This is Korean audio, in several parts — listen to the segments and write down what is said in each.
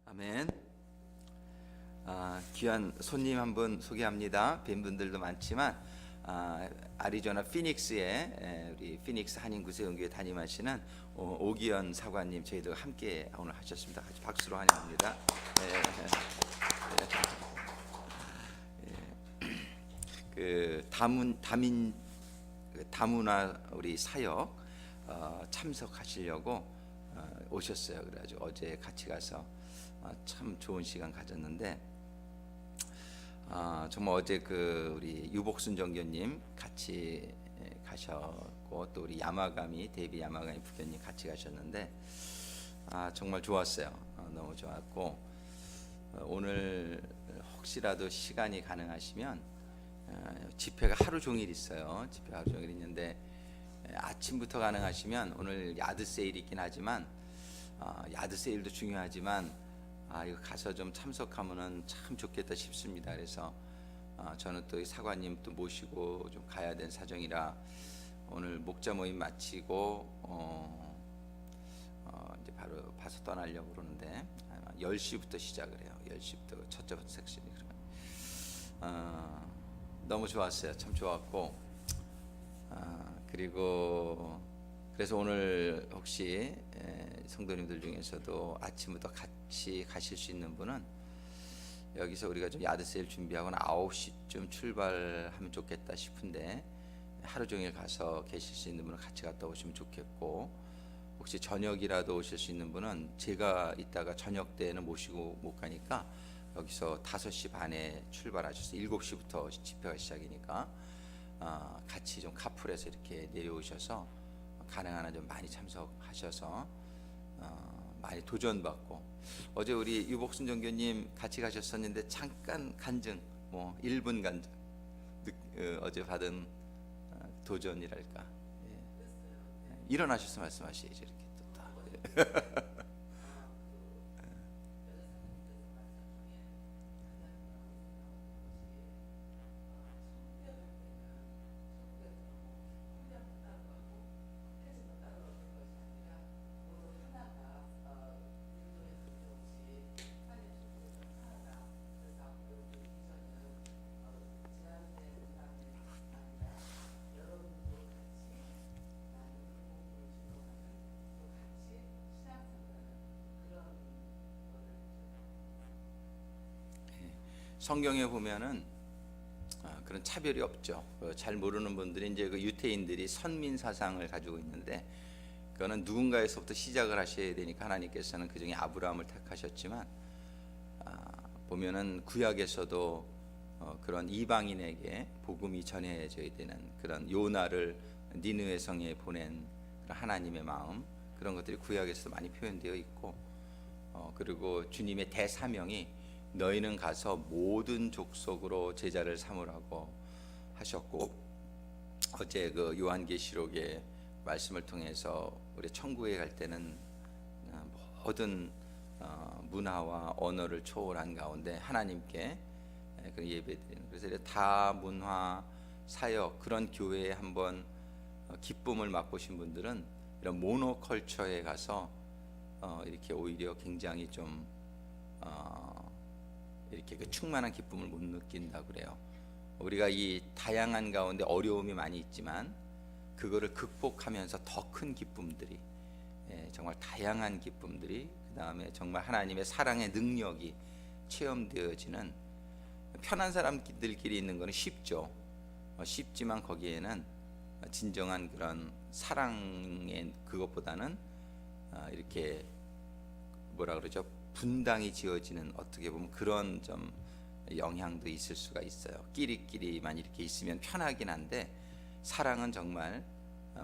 아멘. 귀한 손님 한 분 소개합니다. 뵌 분들도 많지만 아리조나 피닉스에 우리 피닉스 한인구세운교회 담임하시는 오기현 사관님 저희들과 함께 오늘 하셨습니다. 같이 박수로 환영합니다. 그 다문화 우리 사역 참석하시려고 오셨어요. 그래가지고 어제 같이 가서 참 좋은 시간 가졌는데 정말 어제 그 우리 유복순 정교님 같이 가셨고 또 우리 야마가미 데이비 야마가미 부교님 같이 가셨는데 정말 좋았어요. 너무 좋았고 오늘 혹시라도 시간이 가능하시면 집회가 하루 종일 있어요. 집회 하루 종일 있는데 아침부터 가능하시면 오늘 야드 세일이 있긴 하지만 야드 세일도 중요하지만 이거 가서 좀 참석하면은 참 좋겠다 싶습니다. 그래서 저는 또 사관님 또 모시고 좀 가야 된 사정이라 오늘 목자 모임 마치고 이제 바로 봐서 떠나려고 그러는데 10시부터 시작을 해요. 10시부터 첫째 섹션이 그러면 너무 좋았어요. 참 좋았고 그리고 그래서 오늘 혹시 성도님들 중에서도 아침부터 같이 가실 수 있는 분은 여기서 우리가 좀 야드세일 준비하거나 9시쯤 출발하면 좋겠다 싶은데 하루 종일 가서 계실 수 있는 분은 같이 갔다 오시면 좋겠고 혹시 저녁이라도 오실 수 있는 분은 제가 이따가 저녁 때는 모시고 못 가니까 여기서 5시 반에 출발하셔서 7시부터 집회가 시작이니까 같이 좀 카풀해서 이렇게 내려오셔서 가능한 한 좀 많이 참석하셔서 많이 도전받고 어제 우리 유복순 정교님 같이 가셨었는데 잠깐 간증 1분 간증 어제 받은 도전이랄까 일어나셔서 말씀하시죠 이렇게 또 다. 성경에 보면은 그런 차별이 없죠. 잘 모르는 분들이 이제 그 유태인들이 선민 사상을 가지고 있는데 그거는 누군가에서부터 시작을 하셔야 되니까 하나님께서는 그 중에 아브라함을 택하셨지만 보면은 구약에서도 그런 이방인에게 복음이 전해져야 되는 그런 요나를 니느웨 성에 보낸 그런 하나님의 마음 그런 것들이 구약에서 많이 표현되어 있고 그리고 주님의 대사명이 너희는 가서 모든 족속으로 제자를 삼으라고 하셨고 어제 그 요한계시록의 말씀을 통해서 우리 천국에 갈 때는 모든 문화와 언어를 초월한 가운데 하나님께 그 예배드리는 그래서 다문화 사역 그런 교회에 한번 기쁨을 맛보신 분들은 이런 모노컬처에 가서 이렇게 오히려 굉장히 좀 이렇게 그 충만한 기쁨을 못 느낀다 그래요. 우리가 이 다양한 가운데 어려움이 많이 있지만 그거를 극복하면서 더 큰 기쁨들이 정말 다양한 기쁨들이 그 다음에 정말 하나님의 사랑의 능력이 체험되어지는 편한 사람들끼리 있는 것은 쉽죠. 쉽지만 거기에는 진정한 그런 사랑의 그것보다는 이렇게 뭐라 그러죠? 분당이 지어지는 어떻게 보면 그런 좀 영향도 있을 수가 있어요. 끼리끼리만 이렇게 있으면 편하긴 한데 사랑은 정말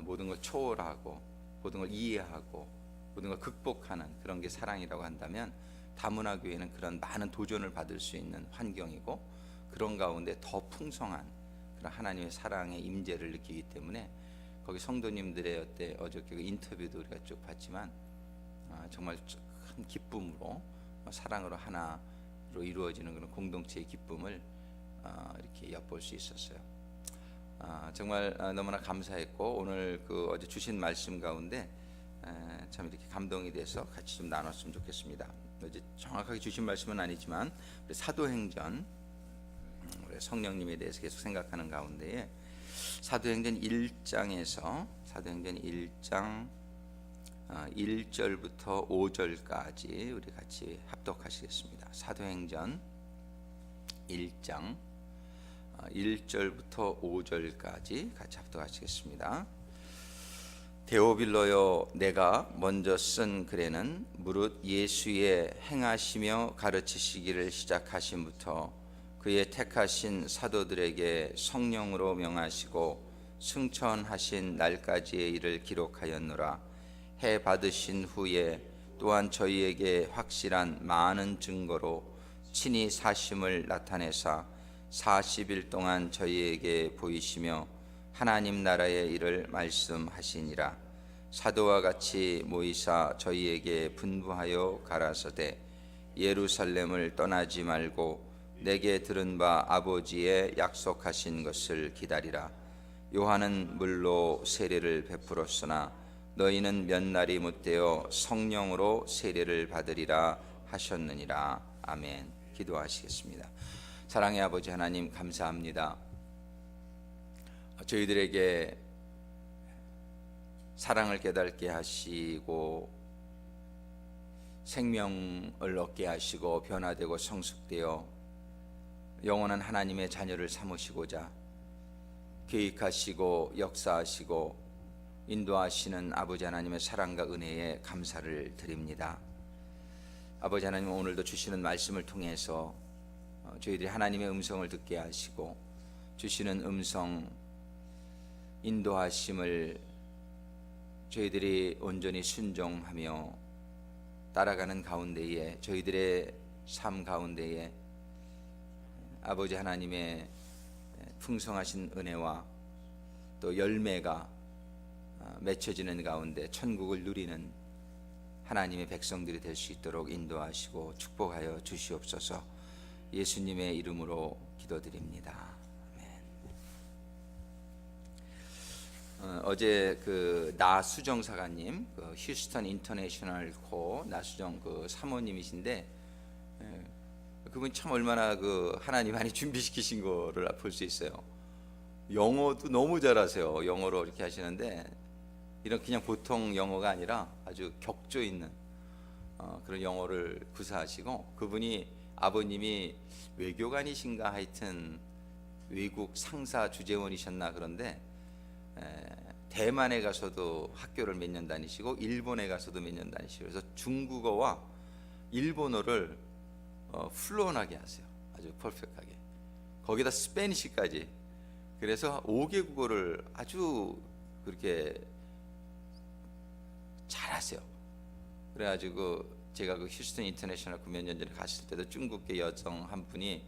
모든 걸 초월하고 모든 걸 이해하고 모든 걸 극복하는 그런 게 사랑이라고 한다면 다문화 교회는 그런 많은 도전을 받을 수 있는 환경이고 그런 가운데 더 풍성한 그런 하나님의 사랑의 임재를 느끼기 때문에 거기 성도님들의 어저께 그 인터뷰도 우리가 쭉 봤지만 정말 큰 기쁨으로 사랑으로 하나로 이루어지는 그런 공동체의 기쁨을 이렇게 엿볼 수 있었어요. 정말 너무나 감사했고 오늘 그 어제 주신 말씀 가운데 참 이렇게 감동이 돼서 같이 좀 나눴으면 좋겠습니다. 이제 정확하게 주신 말씀은 아니지만 우리 사도행전 우리 성령님에 대해서 계속 생각하는 가운데에 사도행전 1장에서 사도행전 1장 1절부터 5절까지 우리 같이 합독하시겠습니다. 사도행전 1장 1절부터 5절까지 같이 합독하시겠습니다. 데오빌로여, 내가 먼저 쓴 글에는 무릇 예수의 행하시며 가르치시기를 시작하심부터 그의 택하신 사도들에게 성령으로 명하시고 승천하신 날까지의 일을 기록하였노라. 해 받으신 후에 또한 저희에게 확실한 많은 증거로 친히 사심을 나타내사 40일 동안 저희에게 보이시며 하나님 나라의 일을 말씀하시니라. 사도와 같이 모이사 저희에게 분부하여 가라사대 예루살렘을 떠나지 말고 내게 들은 바 아버지의 약속하신 것을 기다리라. 요한은 물로 세례를 베풀었으나 너희는 몇 날이 못되어 성령으로 세례를 받으리라 하셨느니라. 아멘. 기도하시겠습니다. 사랑의 아버지 하나님, 감사합니다. 저희들에게 사랑을 깨닫게 하시고 생명을 얻게 하시고 변화되고 성숙되어 영원한 하나님의 자녀를 삼으시고자 계획하시고 역사하시고 인도하시는 아버지 하나님의 사랑과 은혜에 감사를 드립니다. 아버지 하나님, 오늘도 주시는 말씀을 통해서 저희들이 하나님의 음성을 듣게 하시고 주시는 음성 인도하심을 저희들이 온전히 순종하며 따라가는 가운데에 저희들의 삶 가운데에 아버지 하나님의 풍성하신 은혜와 또 열매가 맺혀지는 가운데 천국을 누리는 하나님의 백성들이 될 수 있도록 인도하시고 축복하여 주시옵소서. 예수님의 이름으로 기도드립니다. 아멘. 어제 그 나수정 사가님, 그 휴스턴 인터내셔널 코 나수정 그 사모님이신데, 그분 참 얼마나 그 하나님 많이 준비시키신 거를 볼 수 있어요. 영어도 너무 잘하세요. 영어로 이렇게 하시는데 이런 그냥 보통 영어가 아니라 아주 격조 있는 그런 영어를 구사하시고, 그분이 아버님이 외교관이신가 하여튼 외국 상사 주재원이셨나, 그런데 대만에 가서도 학교를 몇 년 다니시고 일본에 가서도 몇 년 다니시고, 그래서 중국어와 일본어를 플루언하게 하세요. 아주 퍼펙트하게. 거기다 스페니시까지. 그래서 5개 국어를 아주 그렇게 잘하세요. 그래가지고 제가 그 휴스턴 인터내셔널 몇 년 전에 갔을 때도 중국계 여성 한 분이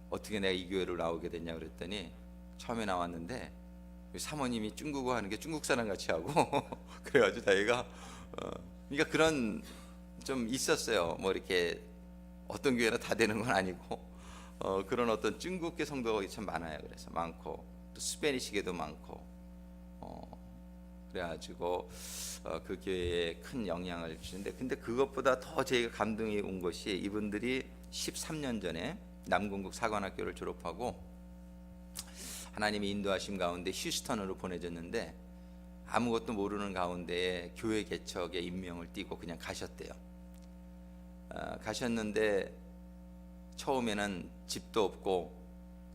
어떻게 내가 이 교회로 나오게 됐냐 그랬더니, 처음에 나왔는데 사모님이 중국어 하는 게 중국 사람 같이 하고 그래가지고 자기가 그러니까 그런 좀 있었어요. 뭐 이렇게 어떤 교회나 다 되는 건 아니고 그런 어떤 중국계 성도가 참 많아요. 그래서 많고 또 스페니시계도 많고 그래가지고 그 교회에 큰 영향을 주는데, 근데 그것보다 더 제가 감동이 온 것이 이분들이 13년 전에 남궁국 사관학교를 졸업하고 하나님의 인도하심 가운데 휴스턴으로 보내졌는데, 아무것도 모르는 가운데에 교회 개척에 임명을 띄고 그냥 가셨대요. 가셨는데 처음에는 집도 없고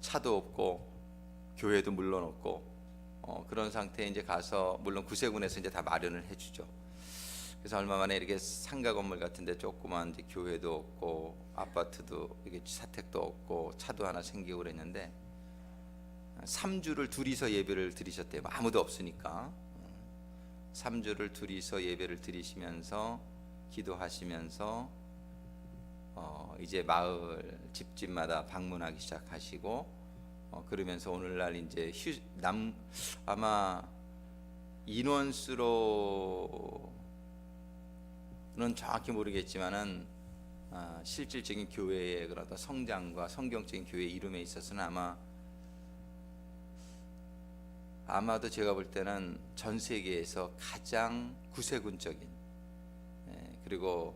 차도 없고 교회도 물론 없고 그런 상태에 이제 가서, 물론 구세군에서 이제 다 마련을 해주죠. 그래서 얼마 만에 이렇게 상가 건물 같은데 조그만 이제 교회도 없고 아파트도 이게 사택도 없고 차도 하나 생기고 그랬는데 3주를 둘이서 예배를 드리셨대요. 아무도 없으니까 3주를 둘이서 예배를 드리시면서 기도하시면서 이제 마을 집집마다 방문하기 시작하시고, 그러면서 오늘날 이제 아마 인원수로는 정확히 모르겠지만은 실질적인 교회의 그런 성장과 성경적인 교회 이름에 있어서는 아마도 제가 볼 때는 전 세계에서 가장 구세군적인, 그리고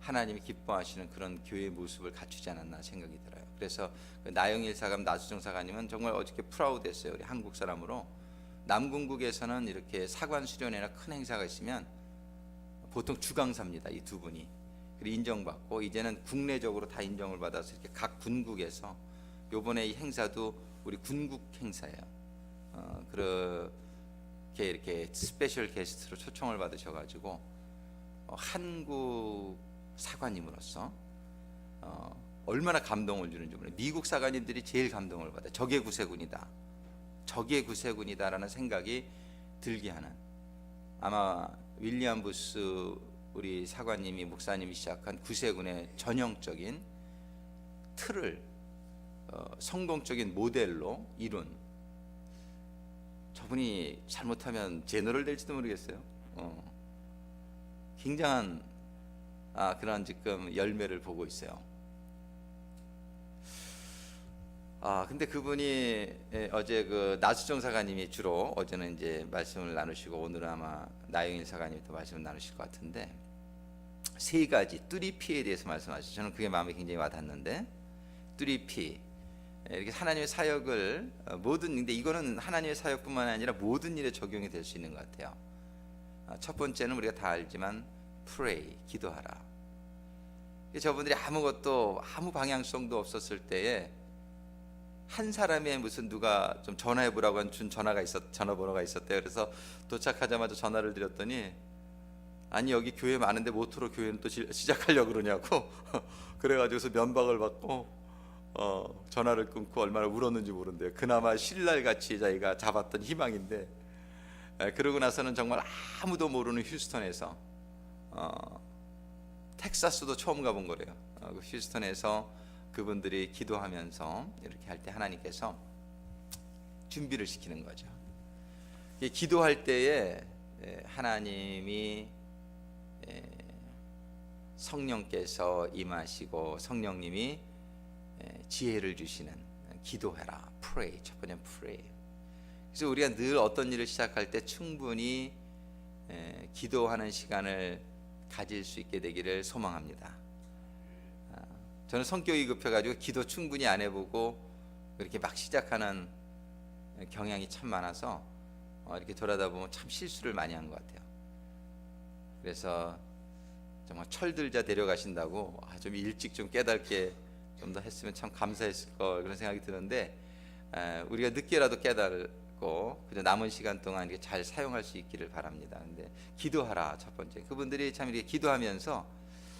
하나님이 기뻐하시는 그런 교회의 모습을 갖추지 않았나 생각이 들어요. 그래서 그 나영일 사감, 나수정 사관님은 정말 어저께 프라우드했어요. 우리 한국 사람으로 남궁국에서는 이렇게 사관 수련회나 큰 행사가 있으면 보통 주강사입니다. 이 두 분이. 그리고 인정받고 이제는 국내적으로 다 인정을 받아서 이렇게 각 군국에서 요번에 이 행사도 우리 군국 행사예요. 그렇게 이렇게 스페셜 게스트로 초청을 받으셔가지고 한국 사관님으로서 얼마나 감동을 주는지 몰라요. 미국 사관님들이 제일 감동을 받아요. 저게 구세군이다, 저게 구세군이다라는 생각이 들게 하는, 아마 윌리엄 부스 우리 사관님이 목사님이 시작한 구세군의 전형적인 틀을 성공적인 모델로 이룬, 저분이 잘못하면 제너럴 될지도 모르겠어요. 굉장한 그런 지금 열매를 보고 있어요. 근데 그분이 어제 그 나수정 사관님이 주로 어제는 이제 말씀을 나누시고 오늘은 아마 나영일 사관님이 또 말씀을 나누실 것 같은데, 세 가지 뚜리피에 대해서 말씀하시죠. 저는 그게 마음에 굉장히 와닿는데, 뚜리피, 이렇게 하나님의 사역을 모든, 근데 이거는 하나님의 사역뿐만 아니라 모든 일에 적용이 될 수 있는 것 같아요. 첫 번째는 우리가 다 알지만 pray, 기도하라. 저분들이 아무 방향성도 없었을 때에 한 사람의 무슨 누가 좀 전화해 보라고 준 전화번호가 있었대요. 그래서 도착하자마자 전화를 드렸더니, 아니 여기 교회 많은데 모토로 교회는 또 시작하려고 그러냐고 그래가지고서 면박을 받고 전화를 끊고 얼마나 울었는지 모른대요. 그나마 신랄 같이 자기가 잡았던 희망인데, 그러고 나서는 정말 아무도 모르는 휴스턴에서, 텍사스도 처음 가본 거래요. 휴스턴에서 그분들이 기도하면서 이렇게 할 때 하나님께서 준비를 시키는 거죠. 기도할 때에 하나님이 성령께서 임하시고 성령님이 지혜를 주시는, 기도해라, pray. 첫 번째는 pray. 그래서 우리가 늘 어떤 일을 시작할 때 충분히 기도하는 시간을 가질 수 있게 되기를 소망합니다. 저는 성격이 급해가지고 기도 충분히 안 해보고 이렇게 막 시작하는 경향이 참 많아서 이렇게 돌아다 보면 참 실수를 많이 한 것 같아요. 그래서 정말 철들자 데려가신다고 좀 일찍 좀 깨닫게 좀 더 했으면 참 감사했을 걸, 그런 생각이 드는데, 우리가 늦게라도 깨달고 그저 남은 시간 동안 이렇게 잘 사용할 수 있기를 바랍니다. 근데 기도하라, 첫 번째. 그분들이 참 이렇게 기도하면서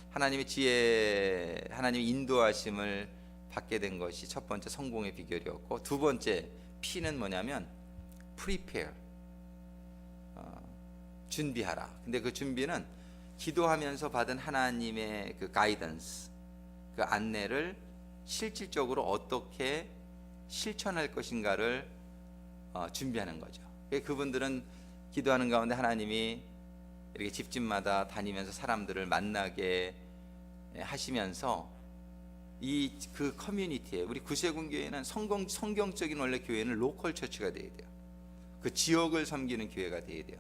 하나님의 지혜, 하나님의 인도하심을 받게 된 것이 첫 번째 성공의 비결이었고, 두 번째 P는 뭐냐면 prepare, 준비하라. 근데 그 준비는 기도하면서 받은 하나님의 그 가이던스, 그 안내를 실질적으로 어떻게 실천할 것인가를 준비하는 거죠. 그분들은 기도하는 가운데 하나님이 이렇게 집집마다 다니면서 사람들을 만나게 하시면서 이 그 커뮤니티에, 우리 구세군 교회는 성경적인 원래 교회는 로컬 처치가 돼야 돼요. 그 지역을 섬기는 교회가 돼야 돼요.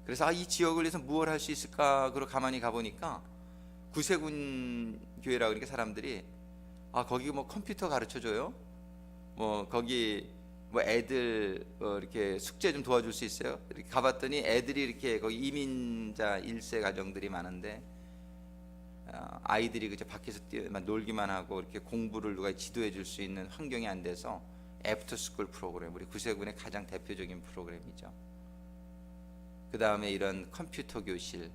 그래서 이 지역을 위해서 무엇을 할 수 있을까? 그러고 가만히 가보니까 구세군 교회라 그러니까 사람들이 거기 뭐 컴퓨터 가르쳐줘요? 뭐 거기 뭐 애들 이렇게 숙제 좀 도와줄 수 있어요? 이렇게 가봤더니 애들이 이렇게 거기 이민자 1세 가정들이 많은데, 아이들이 그저 밖에서 놀기만 하고 이렇게 공부를 누가 지도해 줄 수 있는 환경이 안 돼서 애프터 스쿨 프로그램, 우리 구세군의 가장 대표적인 프로그램이죠. 그 다음에 이런 컴퓨터 교실,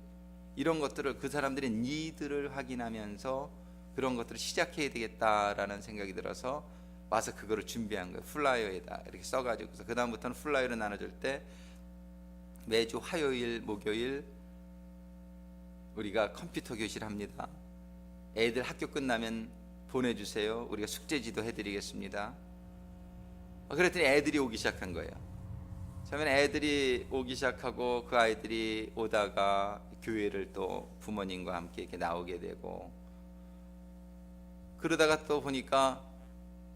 이런 것들을 그 사람들의 니드를 확인하면서 그런 것들을 시작해야 되겠다라는 생각이 들어서 와서 그거를 준비한 거예요. 플라이어에다 이렇게 써가지고. 그 다음부터는 플라이어를 나눠줄 때 매주 화요일, 목요일 우리가 컴퓨터 교실 합니다. 애들 학교 끝나면 보내주세요. 우리가 숙제지도 해드리겠습니다. 그랬더니 애들이 오기 시작한 거예요. 처음에는 애들이 오기 시작하고 그 아이들이 오다가 교회를 또 부모님과 함께 이렇게 나오게 되고, 그러다가 또 보니까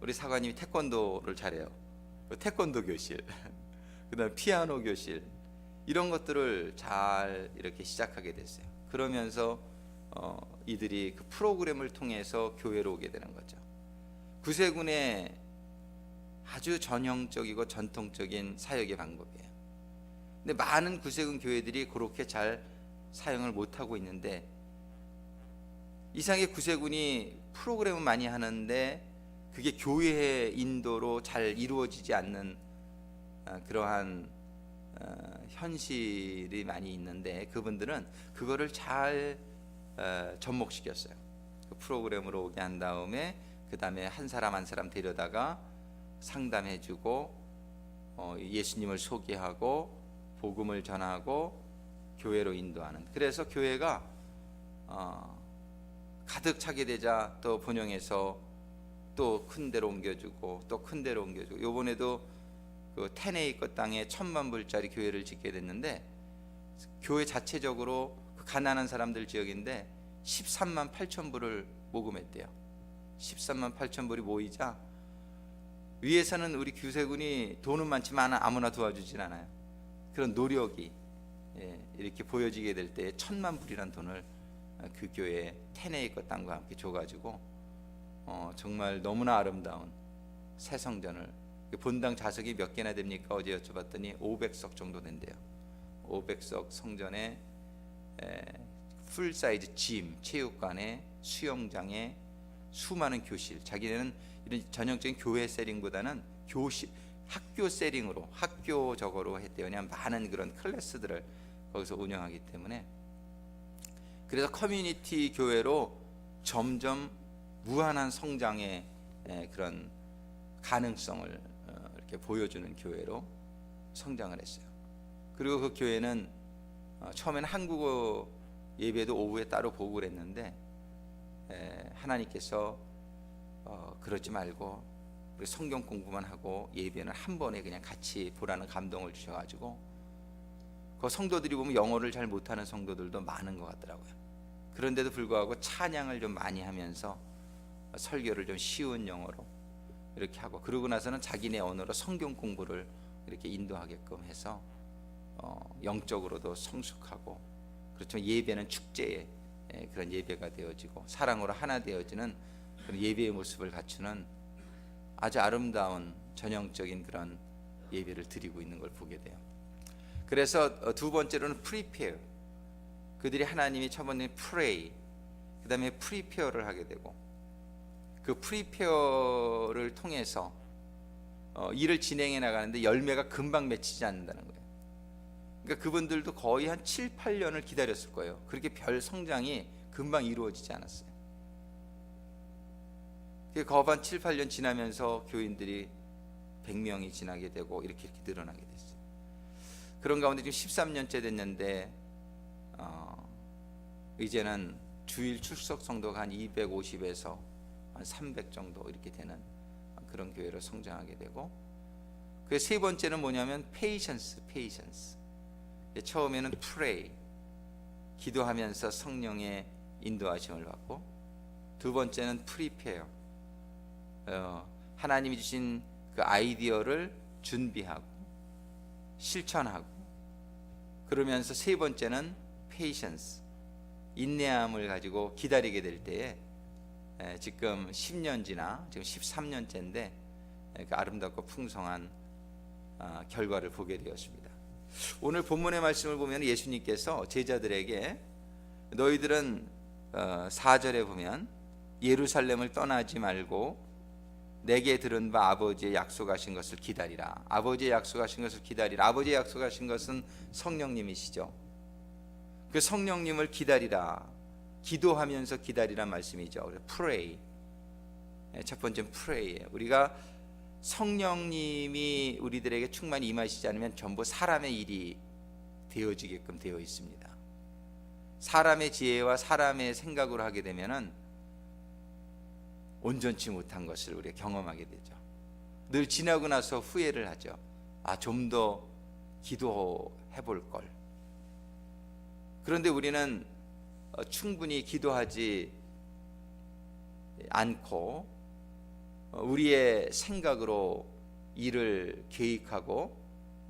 우리 사관님이 태권도를 잘해요. 태권도 교실, 그다음에 피아노 교실, 이런 것들을 잘 이렇게 시작하게 됐어요. 그러면서 이들이 그 프로그램을 통해서 교회로 오게 되는 거죠. 구세군의 아주 전형적이고 전통적인 사역의 방법이에요. 근데 많은 구세군 교회들이 그렇게 잘 사용을 못하고 있는데, 이상하게 구세군이 프로그램을 많이 하는데 그게 교회의 인도로 잘 이루어지지 않는 그러한 현실이 많이 있는데, 그분들은 그거를 잘 접목시켰어요. 그 프로그램으로 오게 한 다음에 그 다음에 한 사람 한 사람 데려다가 상담해주고 예수님을 소개하고 복음을 전하고 교회로 인도하는, 그래서 교회가 가득 차게 되자 또 번영해서 또 큰 데로 옮겨주고 또 큰 데로 옮겨주고, 요번에도 그 테네이커 땅에 1,000만 불짜리 교회를 짓게 됐는데, 교회 자체적으로 그 가난한 사람들 지역인데 13만 8천 불을 모금했대요. 13만 8천 불이 모이자, 위에서는 우리 구세군이 돈은 많지만 아무나 도와주진 않아요. 그런 노력이 이렇게 보여지게 될 때 1,000만 불이란 돈을 그 교회 테네이커 땅과 함께 줘가지고 정말 너무나 아름다운 새 성전을, 본당 좌석이 몇 개나 됩니까? 어제 여쭤봤더니 500석 정도 된대요. 500석 성전에 풀사이즈 짐, 체육관에 수영장에 수많은 교실, 자기네는 이런 전형적인 교회 세링보다는 교실, 학교 세링으로, 학교적으로 했대요. 그냥 많은 그런 클래스들을 거기서 운영하기 때문에, 그래서 커뮤니티 교회로 점점 무한한 성장의 그런 가능성을 이렇게 보여주는 교회로 성장을 했어요. 그리고 그 교회는 처음에는 한국어 예배도 오후에 따로 보고 그랬는데, 하나님께서 그러지 말고 우리 성경 공부만 하고 예배는 한 번에 그냥 같이 보라는 감동을 주셔가지고, 그 성도들이 보면 영어를 잘 못하는 성도들도 많은 것 같더라고요. 그런데도 불구하고 찬양을 좀 많이 하면서 설교를 좀 쉬운 영어로 이렇게 하고, 그러고 나서는 자기네 언어로 성경 공부를 이렇게 인도하게끔 해서 영적으로도 성숙하고, 그렇지만 예배는 축제의 그런 예배가 되어지고 사랑으로 하나 되어지는 그런 예배의 모습을 갖추는 아주 아름다운 전형적인 그런 예배를 드리고 있는 걸 보게 돼요. 그래서 두 번째로는 prepare, 그들이 하나님이 첫 번째 pray, 그 다음에 prepare를 하게 되고, 그 prepare를 통해서 일을 진행해 나가는데 열매가 금방 맺히지 않는다는 거예요. 그러니까 그분들도 거의 한 7, 8년을 기다렸을 거예요. 그렇게 별 성장이 금방 이루어지지 않았어요. 거반 7, 8년 지나면서 교인들이 100명이 지나게 되고 이렇게 늘어나게 됐어요. 그런 가운데 지금 13년째 됐는데 이제는 주일 출석 성도가 한 250에서 한 300 정도 이렇게 되는 그런 교회로 성장하게 되고, 그 세 번째는 뭐냐면 patience. 처음에는 pray, 기도하면서 성령의 인도하심을 받고, 두 번째는 prepare, 하나님이 주신 그 아이디어를 준비하고 실천하고, 그러면서 세 번째는 patience, 인내함을 가지고 기다리게 될 때에 지금 10년 지나 지금 13년째인데 그 아름답고 풍성한 결과를 보게 되었습니다. 오늘 본문의 말씀을 보면 예수님께서 제자들에게, 너희들은 4절에 보면 예루살렘을 떠나지 말고 내게 들은 바 아버지의 약속하신 것을 기다리라. 아버지의 약속하신 것을 기다리라. 아버지의 약속하신 것은 성령님이시죠. 그 성령님을 기다리라, 기도하면서 기다리란 말씀이죠. 그래서 pray, 첫 번째는 pray예요. 우리가 성령님이 우리들에게 충만히 임하시지 않으면 전부 사람의 일이 되어지게끔 되어 있습니다. 사람의 지혜와 사람의 생각으로 하게 되면은 온전치 못한 것을 우리가 경험하게 되죠. 늘 지나고 나서 후회를 하죠. 좀 더 기도해 볼 걸. 그런데 우리는 충분히 기도하지 않고 우리의 생각으로 일을 계획하고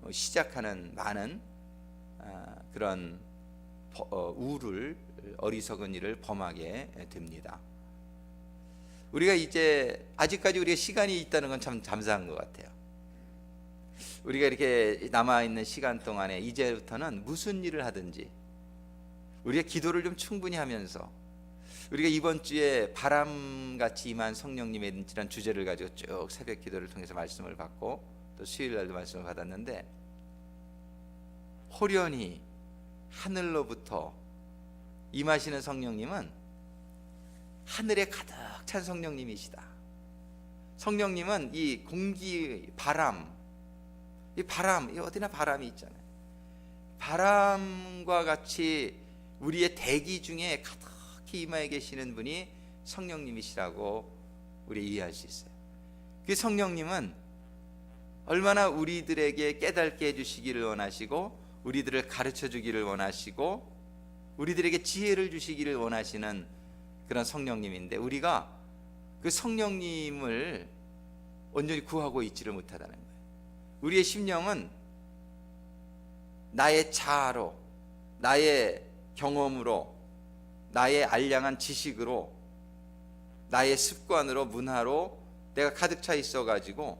시작하는 많은 그런 우를 어리석은 일을 범하게 됩니다. 우리가 이제 아직까지 우리가 시간이 있다는 건 참 감사한 것 같아요. 우리가 이렇게 남아있는 시간 동안에 이제부터는 무슨 일을 하든지 우리가 기도를 좀 충분히 하면서, 우리가 이번 주에 바람같이 임한 성령님의 이란 주제를 가지고 쭉 새벽 기도를 통해서 말씀을 받고 또 수요일 날도 말씀을 받았는데, 호련히 하늘로부터 임하시는 성령님은 하늘에 가득 찬 성령님이시다. 성령님은 이 공기, 이 바람, 이 어디나 바람이 있잖아요. 바람과 같이 우리의 대기 중에 가득히 임하에 계시는 분이 성령님이시라고 우리 이해할 수 있어요. 그 성령님은 얼마나 우리들에게 깨닫게 해주시기를 원하시고, 우리들을 가르쳐 주기를 원하시고, 우리들에게 지혜를 주시기를 원하시는 그런 성령님인데, 우리가 그 성령님을 온전히 구하고 있지를 못하다는 거예요. 우리의 심령은 나의 자아로, 나의 경험으로, 나의 알량한 지식으로, 나의 습관으로, 문화로 내가 가득 차 있어가지고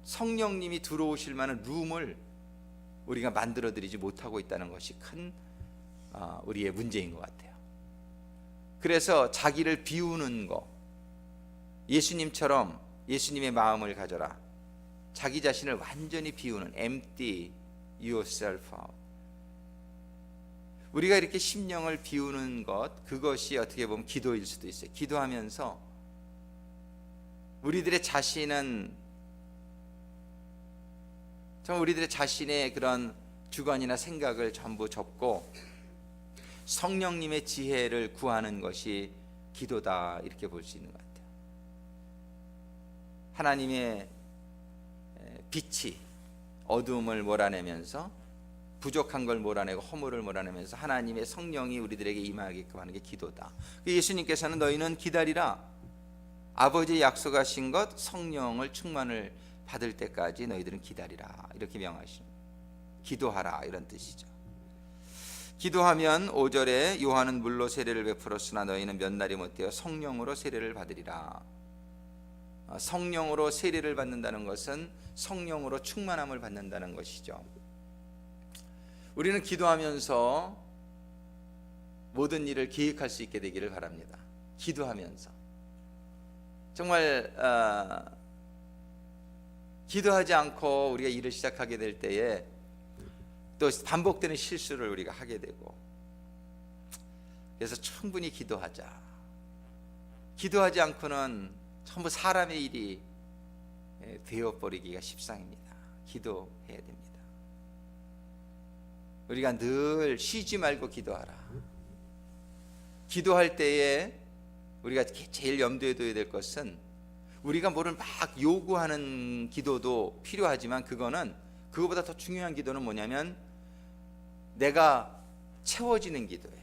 성령님이 들어오실 만한 룸을 우리가 만들어드리지 못하고 있다는 것이 큰 우리의 문제인 것 같아요. 그래서 자기를 비우는 거, 예수님처럼 예수님의 마음을 가져라, 자기 자신을 완전히 비우는 empty yourself out. 우리가 이렇게 심령을 비우는 것, 그것이 어떻게 보면 기도일 수도 있어요. 기도하면서 우리들의 자신은 정말 우리들의 자신의 그런 주관이나 생각을 전부 접고 성령님의 지혜를 구하는 것이 기도다, 이렇게 볼 수 있는 것 같아요. 하나님의 빛이 어두움을 몰아내면서, 부족한 걸 몰아내고 허물을 몰아내면서 하나님의 성령이 우리들에게 임하게끔 하는 게 기도다. 예수님께서는 너희는 기다리라, 아버지의 약속하신 것 성령을 충만을 받을 때까지 너희들은 기다리라, 이렇게 명하시는, 기도하라, 이런 뜻이죠. 기도하면 5절에 요한은 물로 세례를 베풀었으나 너희는 몇 날이 못되어 성령으로 세례를 받으리라. 성령으로 세례를 받는다는 것은 성령으로 충만함을 받는다는 것이죠. 우리는 기도하면서 모든 일을 계획할 수 있게 되기를 바랍니다. 기도하면서 정말 기도하지 않고 우리가 일을 시작하게 될 때에 또 반복되는 실수를 우리가 하게 되고, 그래서 충분히 기도하자. 기도하지 않고는 전부 사람의 일이 되어버리기가 십상입니다. 기도해야 됩니다. 우리가 늘 쉬지 말고 기도하라. 기도할 때에 우리가 제일 염두에 둬야 될 것은, 우리가 뭐를 막 요구하는 기도도 필요하지만 그거보다 더 중요한 기도는 뭐냐면 내가 채워지는 기도예요.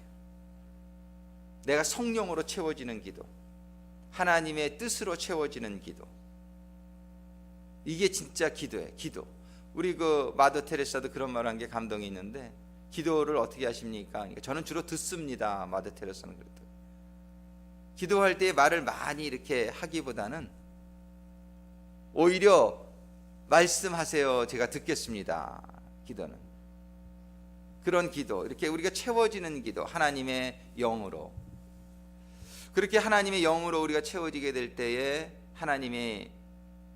내가 성령으로 채워지는 기도, 하나님의 뜻으로 채워지는 기도, 이게 진짜 기도예요. 기도. 우리 그 마더 테레사도 그런 말을 한 게 감동이 있는데, 기도를 어떻게 하십니까? 그러니까 저는 주로 듣습니다. 마더 테레사는 그렇다. 기도할 때 말을 많이 이렇게 하기보다는 오히려 말씀하세요, 제가 듣겠습니다. 기도는 그런 기도, 이렇게 우리가 채워지는 기도, 하나님의 영으로. 그렇게 하나님의 영으로 우리가 채워지게 될 때에 하나님의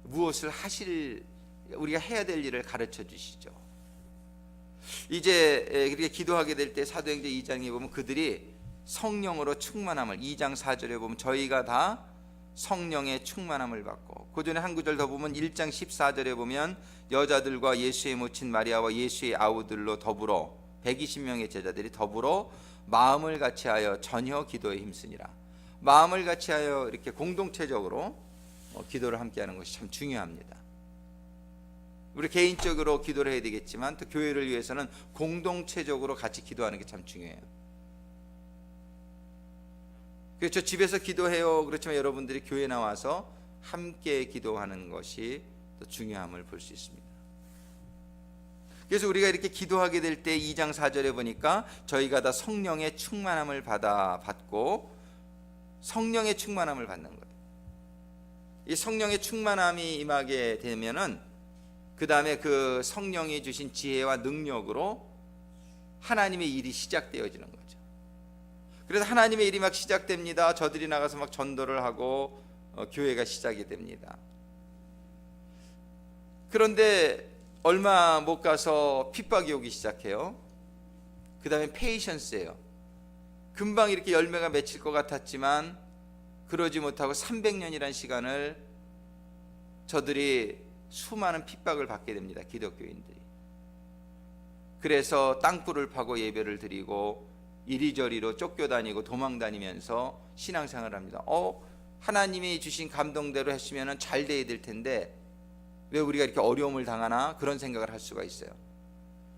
무엇을 우리가 해야 될 일을 가르쳐 주시죠. 이제 그렇게 기도하게 될 때 사도행전 2장에 보면 그들이 성령으로 충만함을, 2장 4절에 보면 저희가 다 성령의 충만함을 받고, 그 전에 한 구절 더 보면 1장 14절에 보면 여자들과 예수의 모친 마리아와 예수의 아우들로 더불어 120명의 제자들이 더불어 마음을 같이하여 전혀 기도에 힘쓰니라. 마음을 같이하여 이렇게 공동체적으로 기도를 함께하는 것이 참 중요합니다. 우리 개인적으로 기도를 해야 되겠지만 또 교회를 위해서는 공동체적으로 같이 기도하는 게 참 중요해요. 그렇죠. 집에서 기도해요. 그렇지만 여러분들이 교회 나와서 함께 기도하는 것이 또 중요함을 볼 수 있습니다. 그래서 우리가 이렇게 기도하게 될 때 2장 4절에 보니까 저희가 다 성령의 충만함을 받고 성령의 충만함을 받는 거예요. 이 성령의 충만함이 임하게 되면은 그 다음에 그 성령이 주신 지혜와 능력으로 하나님의 일이 시작되어지는 거죠. 그래서 하나님의 일이 막 시작됩니다. 저들이 나가서 막 전도를 하고 교회가 시작이 됩니다. 그런데 얼마 못 가서 핍박이 오기 시작해요. 그 다음에 페이션스예요. 금방 이렇게 열매가 맺힐 것 같았지만 그러지 못하고 300년이라는 시간을 저들이 수많은 핍박을 받게 됩니다. 기독교인들이. 그래서 땅굴을 파고 예배를 드리고 이리저리로 쫓겨다니고 도망다니면서 신앙생활을 합니다. 하나님이 주신 감동대로 했으면 잘 돼야 될 텐데 왜 우리가 이렇게 어려움을 당하나, 그런 생각을 할 수가 있어요.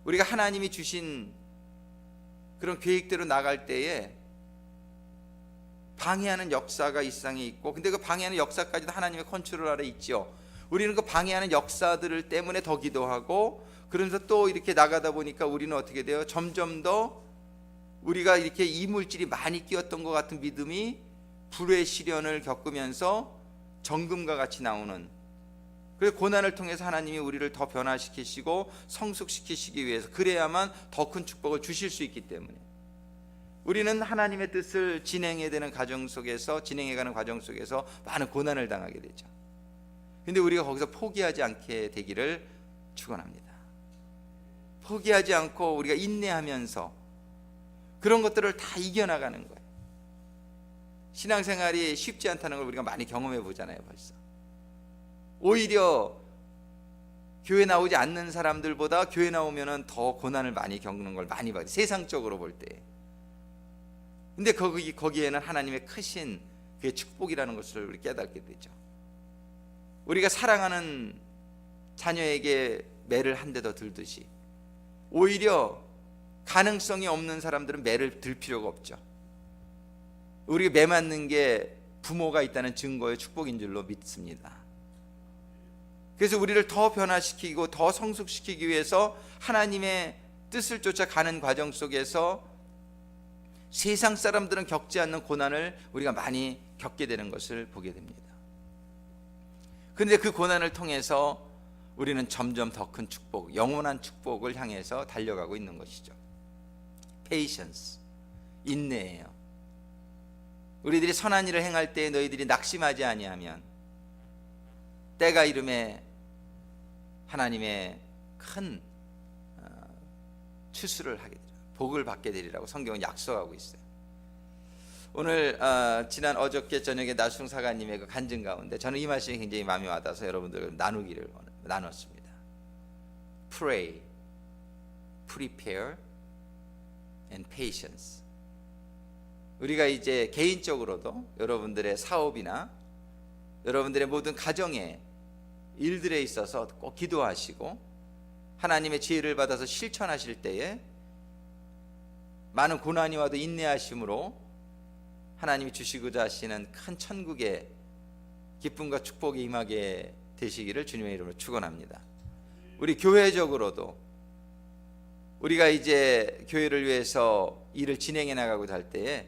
우리가 하나님이 주신 그런 계획대로 나갈 때에 방해하는 역사가 이 세상에 있고, 근데 그 방해하는 역사까지도 하나님의 컨트롤 아래 있죠. 우리는 그 방해하는 역사들 때문에 더 기도하고, 그러면서 또 이렇게 나가다 보니까 우리는 어떻게 돼요? 점점 더 우리가 이렇게 이물질이 많이 끼었던 것 같은 믿음이 불의 시련을 겪으면서 정금과 같이 나오는, 그래서 고난을 통해서 하나님이 우리를 더 변화시키시고 성숙시키시기 위해서, 그래야만 더 큰 축복을 주실 수 있기 때문에 우리는 하나님의 뜻을 진행해가는 과정 속에서 많은 고난을 당하게 되죠. 근데 우리가 거기서 포기하지 않게 되기를 축원합니다. 포기하지 않고 우리가 인내하면서 그런 것들을 다 이겨나가는 거예요. 신앙생활이 쉽지 않다는 걸 우리가 많이 경험해 보잖아요. 벌써 오히려 교회 나오지 않는 사람들보다 교회 나오면은 더 고난을 많이 겪는 걸 많이 봐요. 세상적으로 볼 때. 근데 거기에는 하나님의 크신 그의 축복이라는 것을 우리 깨닫게 되죠. 우리가 사랑하는 자녀에게 매를 한 대 더 들듯이, 오히려 가능성이 없는 사람들은 매를 들 필요가 없죠. 우리가 매 맞는 게 부모가 있다는 증거의 축복인 줄로 믿습니다. 그래서 우리를 더 변화시키고 더 성숙시키기 위해서 하나님의 뜻을 쫓아 가는 과정 속에서 세상 사람들은 겪지 않는 고난을 우리가 많이 겪게 되는 것을 보게 됩니다. 그런데 그 고난을 통해서 우리는 점점 더 큰 축복, 영원한 축복을 향해서 달려가고 있는 것이죠. Patience, 인내예요. 우리들이 선한 일을 행할 때 너희들이 낙심하지 아니하면 때가 이름에 하나님의 큰 추수를 하게 되리라, 복을 받게 되리라고 성경은 약속하고 있어요. 오늘 지난 어저께 저녁에 나순 사가님의 그 간증 가운데 저는 이 말씀이 굉장히 마음에 와닿아서 여러분들 나눴습니다. Pray, prepare and patience. 우리가 이제 개인적으로도 여러분들의 사업이나 여러분들의 모든 가정에 일들에 있어서 꼭 기도하시고 하나님의 지혜를 받아서 실천하실 때에 많은 고난이 와도 인내하심으로 하나님이 주시고자 하시는 큰 천국의 기쁨과 축복이 임하게 되시기를 주님의 이름으로 축원합니다. 우리 교회적으로도 우리가 이제 교회를 위해서 일을 진행해 나가고자 할 때에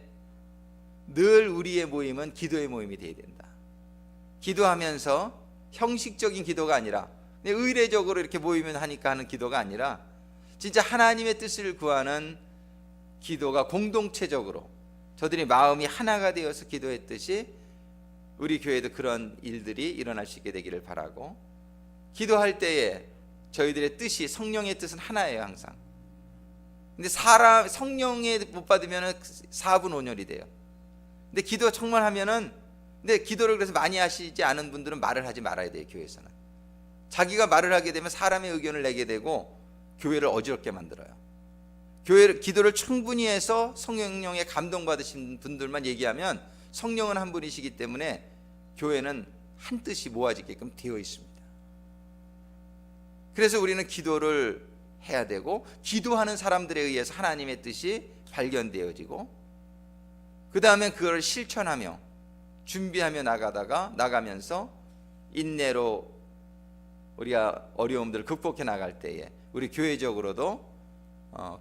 늘 우리의 모임은 기도의 모임이 되어야 된다. 기도하면서 형식적인 기도가 아니라 의례적으로 이렇게 모이면 하니까 하는 기도가 아니라 진짜 하나님의 뜻을 구하는 기도가 공동체적으로 저들이 마음이 하나가 되어서 기도했듯이 우리 교회도 그런 일들이 일어날 수 있게 되기를 바라고, 기도할 때에 저희들의 뜻이, 성령의 뜻은 하나예요 항상. 근데 성령에 못 받으면 4분 5멸이 돼요. 근데 기도 정말 하면은, 근데 기도를 그래서 많이 하시지 않은 분들은 말을 하지 말아야 돼요. 교회에서는 자기가 말을 하게 되면 사람의 의견을 내게 되고 교회를 어지럽게 만들어요. 기도를 충분히 해서 성령의 감동받으신 분들만 얘기하면 성령은 한 분이시기 때문에 교회는 한 뜻이 모아지게끔 되어 있습니다. 그래서 우리는 기도를 해야 되고, 기도하는 사람들에 의해서 하나님의 뜻이 발견되어지고, 그 다음에 그걸 실천하며 준비하며 나가면서 인내로 우리가 어려움들을 극복해 나갈 때에 우리 교회적으로도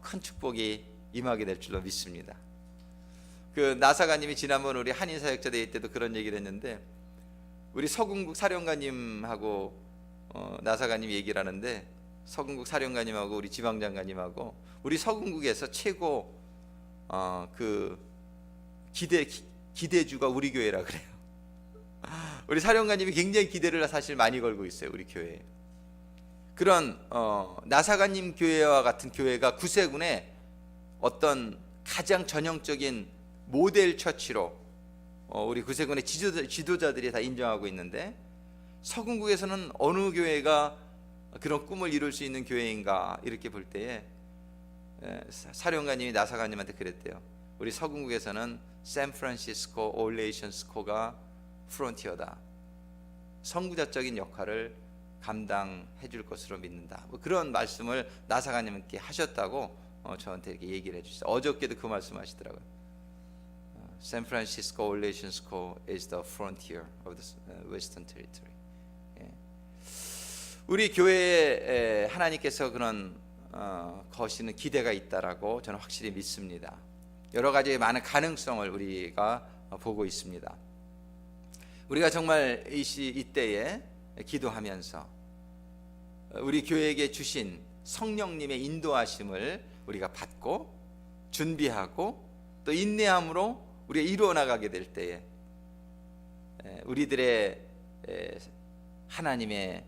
큰 축복이 임하게 될 줄로 믿습니다. 그 나사관님이 지난번 우리 한인사역자대회 때도 그런 얘기를 했는데, 우리 서궁국 사령관님하고 나사관님이 얘기를 하는데, 서궁국 사령관님하고 우리 지방장관님하고 우리 서궁국에서 최고 그 기대주가 우리 교회라 그래요. 우리 사령관님이 굉장히 기대를 사실 많이 걸고 있어요, 우리 교회에. 그런 나사관님 교회와 같은 교회가 구세군에 어떤 가장 전형적인 모델 처치로 우리 구세군의 지도자들이 다 인정하고 있는데, 서궁국에서는 어느 교회가 그런 꿈을 이룰 수 있는 교회인가 이렇게 볼 때에 사령관님이 나사관님한테 그랬대요. 우리 서궁국에서는 샌프란시스코 올레이션스코가 프론티어다. 선구자적인 역할을 감당해 줄 것으로 믿는다. 뭐 그런 말씀을 나사관님께 하셨다고 저한테 이렇게 얘기를 해주셨어요. 어저께도 그 말씀하시더라고요. 샌프란시스코 올레이션스코 is the frontier of the Western Territory. 우리 교회에 하나님께서 그런 거시는 기대가 있다라고 저는 확실히 믿습니다. 여러 가지 많은 가능성을 우리가 보고 있습니다. 우리가 정말 이때에 기도하면서 우리 교회에게 주신 성령님의 인도하심을 우리가 받고 준비하고 또 인내함으로 우리가 이루어 나가게 될 때에 우리들의 하나님의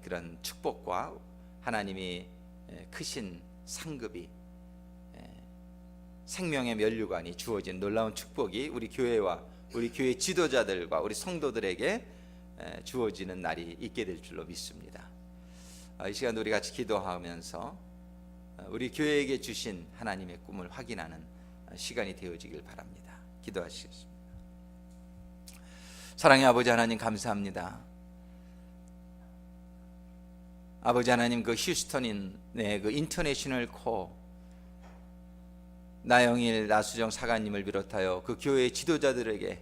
그런 축복과 하나님이 크신 상급이 생명의 면류관이 주어진 놀라운 축복이 우리 교회와 우리 교회 지도자들과 우리 성도들에게 주어지는 날이 있게 될 줄로 믿습니다. 이 시간 우리 같이 기도하면서 우리 교회에게 주신 하나님의 꿈을 확인하는 시간이 되어지길 바랍니다. 기도하시겠습니다. 사랑의 아버지 하나님, 감사합니다. 아버지 하나님, 그 휴스턴의 그 인터내셔널 코어 나영일, 나수정 사관님을 비롯하여 그 교회의 지도자들에게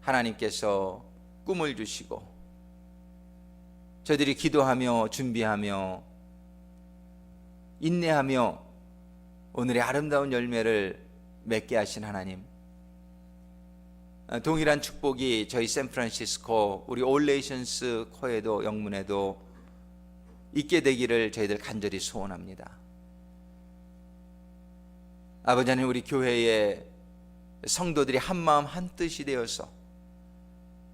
하나님께서 꿈을 주시고 저희들이 기도하며 준비하며 인내하며 오늘의 아름다운 열매를 맺게 하신 하나님, 동일한 축복이 저희 샌프란시스코 우리 올레이션스 코에도 영문에도 있게 되기를 저희들 간절히 소원합니다. 아버지 하나님, 우리 교회의 성도들이 한마음 한뜻이 되어서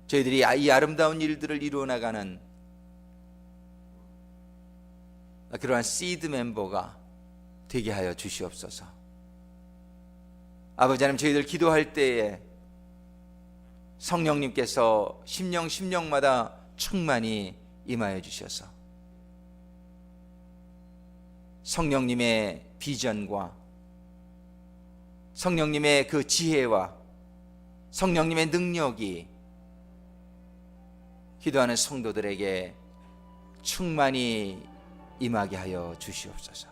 저희들이 이 아름다운 일들을 이루어 나가는 그러한 시드 멤버가 되게 하여 주시옵소서. 아버지 하나님, 저희들 기도할 때에 성령님께서 심령마다 충만히 임하여 주셔서 성령님의 비전과 성령님의 그 지혜와 성령님의 능력이 기도하는 성도들에게 충만히 임하게 하여 주시옵소서.